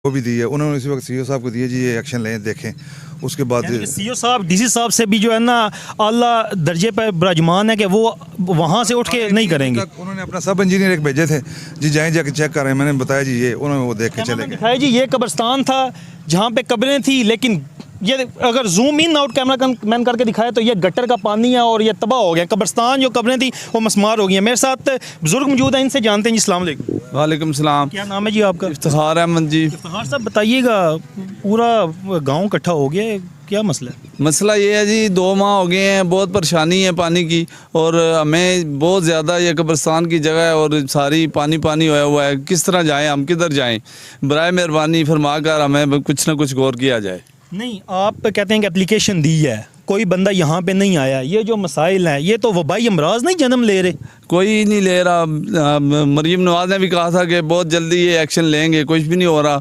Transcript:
वो भी दी है उन्होंने इसी वक्त सीईओ साहब को दिए जी ये एक्शन लें देखें उसके बाद सीईओ साहब डीसी साहब से भी जो है ना आला दर्जे पर विराजमान है कि वो वहाँ से उठ के नहीं करेंगे। उन्होंने अपना सब इंजीनियर एक भेजे थे जी जाएं जाके चेक कर रहे हैं मैंने बताया जी ये उन्होंने वो देख के चले गए। दिखाया जी ये कब्रिस्तान था जहाँ पे कब्रें थी, लेकिन ये अगर zoom in out camera man करके दिखाया तो ये गटर का पानी है और ये तबाह हो गया। कब्रिस्तान जो कब्रें थी वो मसमार हो गई हैं। मेरे साथ बुजुर्ग मौजूद हैं, इनसे जानते हैं जी। अस्सलाम वालेकुम। वालेकुम सलाम। क्या नाम है जी आपका? इफ्तिखार अहमद जी। इफ्तिखार साहब बताइएगा, पूरा गांव इकट्ठा हो गया है, क्या मसला है? मसला ये है जी 2 माह हो गए हैं, बहुत परेशानी है पानी की और हमें बहुत ज़्यादा ये कब्रिस्तान की जगह है और सारी पानी पानी होया हुआ है। किस तरह जाएं, हम किधर जाएं? बराए मेहरबानी फरमा कर हमें कुछ ना कुछ गौर किया जाए। नहीं, आप कहते हैं कि एप्लीकेशन दी है, कोई बंदा यहाँ पे नहीं आया। ये जो मसाइल हैं ये तो वबाई अमराज नहीं जन्म ले रहे। कोई नहीं ले रहा। मरीम नवाज ने भी कहा था कि बहुत जल्दी ये एक्शन लेंगे, कुछ भी नहीं हो रहा।